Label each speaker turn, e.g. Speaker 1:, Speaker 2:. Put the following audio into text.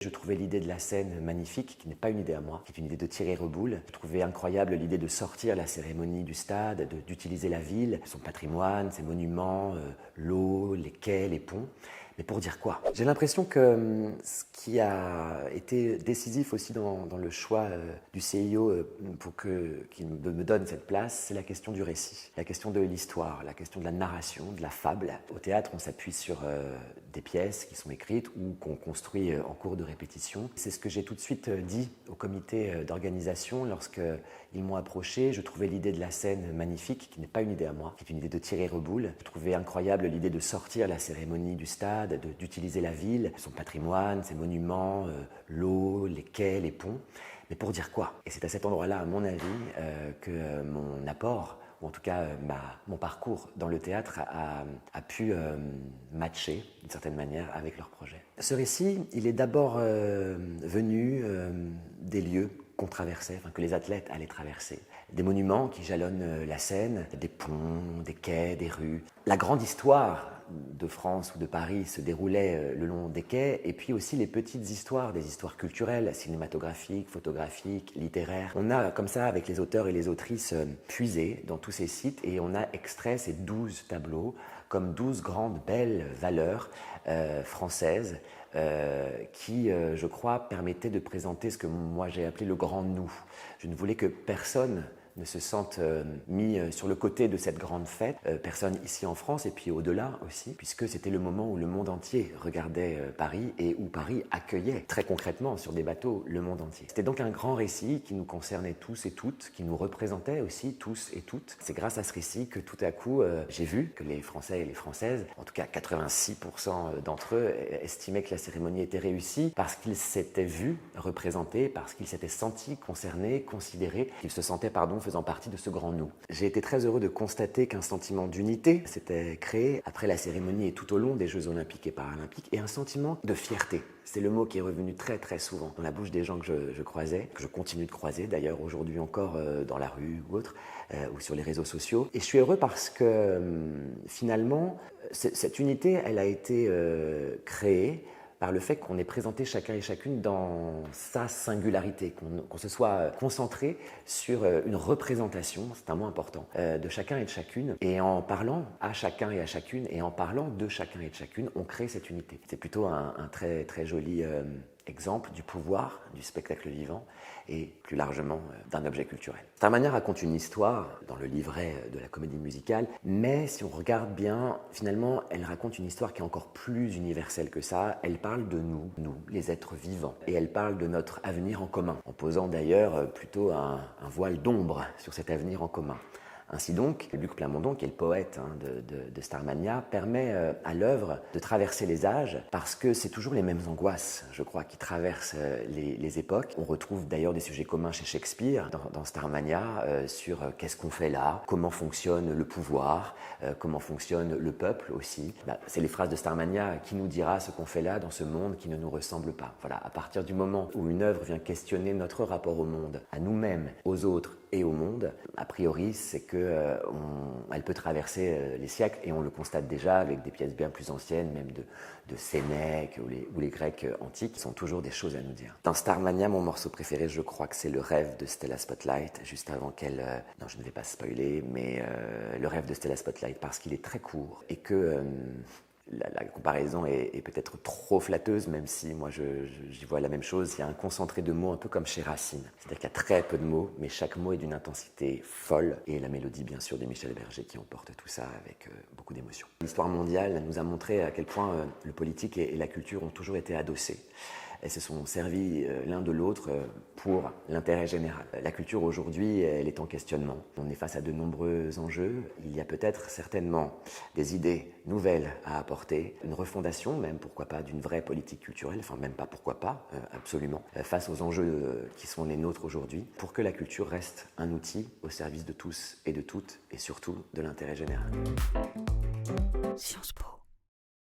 Speaker 1: Je trouvais l'idée de la scène magnifique, qui n'est pas une idée à moi, qui est une idée de Thierry Reboul. Je trouvais incroyable l'idée de sortir la cérémonie du stade, d'utiliser la ville, son patrimoine, ses monuments, l'eau, les quais, les ponts. Mais pour dire quoi? J'ai l'impression que ce qui a été décisif aussi dans le choix du CIO pour qu'il me donne cette place, c'est la question du récit, la question de l'histoire, la question de la narration, de la fable. Au théâtre, on s'appuie sur des pièces qui sont écrites ou qu'on construit en cours de répétition. C'est ce que j'ai tout de suite dit au comité d'organisation lorsqu'ils m'ont approché. Je trouvais l'idée de la scène magnifique, qui n'est pas une idée à moi, qui est une idée de Thierry Reboul. Je trouvais incroyable l'idée de sortir la cérémonie du stade, d'utiliser la ville, son patrimoine, ses monuments, l'eau, les quais, les ponts. Mais pour dire quoi? Et c'est à cet endroit-là, à mon avis, que mon apport, ou en tout cas mon parcours dans le théâtre a pu matcher d'une certaine manière avec leur projet. Ce récit, il est d'abord venu des lieux qu'on traversait, que les athlètes allaient traverser. Des monuments qui jalonnent la Seine, des ponts, des quais, des rues. La grande histoire de France ou de Paris se déroulait le long des quais, et puis aussi les petites histoires, des histoires culturelles, cinématographiques, photographiques, littéraires. On a comme ça, avec les auteurs et les autrices, puisé dans tous ces sites, et on a extrait ces 12 tableaux comme 12 grandes belles valeurs françaises qui, je crois, permettaient de présenter ce que moi j'ai appelé le grand nous. Je ne voulais que personne ne se sentent mis sur le côté de cette grande fête, personne ici en France et puis au-delà aussi, puisque c'était le moment où le monde entier regardait Paris et où Paris accueillait très concrètement sur des bateaux le monde entier. C'était donc un grand récit qui nous concernait tous et toutes, qui nous représentait aussi tous et toutes. C'est grâce à ce récit que tout à coup j'ai vu que les Français et les Françaises, en tout cas 86% d'entre eux, estimaient que la cérémonie était réussie parce qu'ils s'étaient vus représentés, parce qu'ils s'étaient sentis concernés, considérés, qu'ils se sentaient, faisant partie de ce grand nous. J'ai été très heureux de constater qu'un sentiment d'unité s'était créé après la cérémonie et tout au long des Jeux Olympiques et Paralympiques, et un sentiment de fierté. C'est le mot qui est revenu très très souvent dans la bouche des gens que je croisais, que je continue de croiser d'ailleurs aujourd'hui encore dans la rue ou autre, ou sur les réseaux sociaux. Et je suis heureux parce que finalement, cette unité, elle a été créée par le fait qu'on est présenté chacun et chacune dans sa singularité, qu'on se soit concentré sur une représentation, c'est un mot important, de chacun et de chacune. Et en parlant à chacun et à chacune, et en parlant de chacun et de chacune, on crée cette unité. C'est plutôt un très très joli exemple du pouvoir du spectacle vivant et plus largement d'un objet culturel. Starmania raconte une histoire dans le livret de la comédie musicale, mais si on regarde bien, finalement, elle raconte une histoire qui est encore plus universelle que ça. Elle parle de nous, les êtres vivants, et elle parle de notre avenir en commun, en posant d'ailleurs plutôt un voile d'ombre sur cet avenir en commun. Ainsi donc, Luc Plamondon, qui est le poète de Starmania, permet à l'œuvre de traverser les âges parce que c'est toujours les mêmes angoisses, je crois, qui traversent les époques. On retrouve d'ailleurs des sujets communs chez Shakespeare dans Starmania sur qu'est-ce qu'on fait là, comment fonctionne le pouvoir, comment fonctionne le peuple aussi. C'est les phrases de Starmania qui nous dira ce qu'on fait là dans ce monde qui ne nous ressemble pas. Voilà, à partir du moment où une œuvre vient questionner notre rapport au monde, à nous-mêmes, aux autres et au monde, a priori, c'est que elle peut traverser les siècles, et on le constate déjà avec des pièces bien plus anciennes, même de Sénèque ou les Grecs antiques, qui sont toujours des choses à nous dire. Dans Starmania, mon morceau préféré, je crois que c'est le rêve de Stella Spotlight, juste avant qu'elle... non, je ne vais pas spoiler, mais le rêve de Stella Spotlight, parce qu'il est très court et que... La comparaison est peut-être trop flatteuse, même si moi j'y vois la même chose. Il y a un concentré de mots un peu comme chez Racine. C'est-à-dire qu'il y a très peu de mots, mais chaque mot est d'une intensité folle. Et la mélodie, bien sûr, de Michel Berger qui emporte tout ça avec beaucoup d'émotion. L'histoire mondiale nous a montré à quel point le politique et la culture ont toujours été adossés. Elles se sont servies l'un de l'autre pour l'intérêt général. La culture aujourd'hui, elle est en questionnement. On est face à de nombreux enjeux. Il y a peut-être certainement des idées nouvelles à apporter, une refondation même, pourquoi pas, d'une vraie politique culturelle, enfin même pas pourquoi pas, absolument, face aux enjeux qui sont les nôtres aujourd'hui, pour que la culture reste un outil au service de tous et de toutes, et surtout de l'intérêt général.
Speaker 2: Sciences Po.